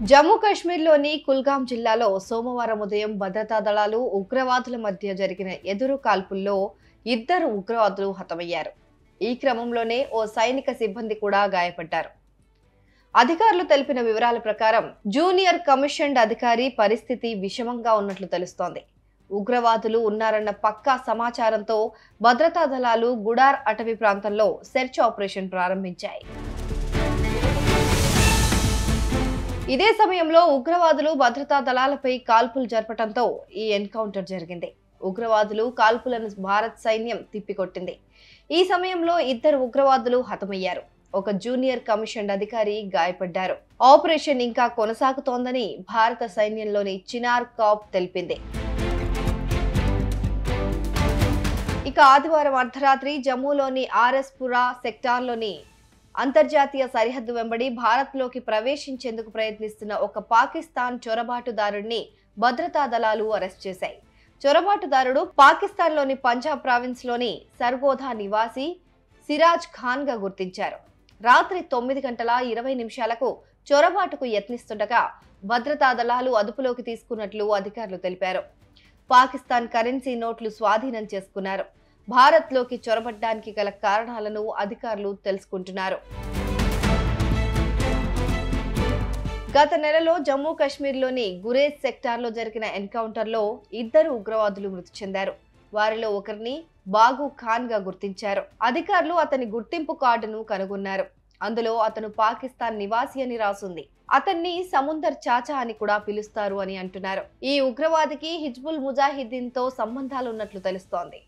జమ్మూ కాశ్మీర్లోని కుల్గాం జిల్లాలో సోమవారం ఉదయం భద్రతా దళాలు ఉగ్రవాదుల మధ్య జరిగిన ఎదురు కాల్పుల్లో ఇద్దరు ఉగ్రవాదులు హతమయ్యారు. ఈ క్రమంలోనే ఓ సైనిక సిబ్బంది కూడా గాయపడ్డారు. అధికారులు తెలిపిన వివరాల ప్రకారం జూనియర్ కమిషన్డ్ అధికారి పరిస్థితి విషమంగా ఉన్నట్లు తెలుస్తోంది. ఉగ్రవాదులు ఉన్నారన్న పక్కా సమాచారంతో భద్రతా దళాలు గుడార్ అటవీ ప్రాంతంలో సెర్చ్ ఆపరేషన్ ప్రారంభించాయి. ఇదే సమయంలో ఉగ్రవాదులు భద్రతా దళాలపై కాల్పులు జరపడంతో ఈ ఎన్కౌంటర్ జరిగింది. ఉగ్రవాదులు కాల్పులను భారత్ సైన్యం తిప్పికొట్టింది. ఈ సమయంలో ఇద్దరు ఉగ్రవాదులు హతమయ్యారు. ఒక జూనియర్ కమిషన్డ్ అధికారి గాయపడ్డారు. ఆపరేషన్ ఇంకా కొనసాగుతోందని భారత సైన్యంలోని చినార్ కాప్ తెలిపింది. ఇక ఆదివారం అర్ధరాత్రి జమ్మూలోని ఆర్ఎస్పురా సెక్టార్లోని అంతర్జాతీయ సరిహద్దు వెంబడి భారత్లోకి ప్రవేశించేందుకు ప్రయత్నిస్తున్న ఒక పాకిస్తాన్ చొరబాటుదారుడిని భద్రతా దళాలు అరెస్ట్ చేశాయి. చొరబాటుదారుడు పాకిస్తాన్లోని పంజాబ్ ప్రావిన్స్లోని సర్గోధా నివాసి సిరాజ్ ఖాన్ గా గుర్తించారు. రాత్రి 9:20 చొరబాటుకు యత్నిస్తుండగా భద్రతా దళాలు అదుపులోకి తీసుకున్నట్లు అధికారులు తెలిపారు. పాకిస్తాన్ కరెన్సీ నోట్లు స్వాధీనం చేసుకున్నారు. భారత్లోకి చొరబడ్డానికి గల కారణాలను అధికారులు తెలుసుకుంటున్నారు. గత నెలలో జమ్మూ కాశ్మీర్లోని గురేజ్ సెక్టార్లో జరిగిన ఎన్కౌంటర్లో ఇద్దరు ఉగ్రవాదులు మృతి చెందారు. వారిలో ఒకరిని బాగు ఖాన్ గా గుర్తించారు. అధికారులు అతని గుర్తింపు కార్డును కనుగొన్నారు. అందులో అతను పాకిస్తాన్ నివాసి అని రాసుంది. అతన్ని సముందర్ చాచా అని కూడా పిలుస్తారు అని అంటున్నారు. ఈ ఉగ్రవాదికి హిజ్బుల్ ముజాహిద్దీన్ తో సంబంధాలున్నట్లు తెలుస్తోంది.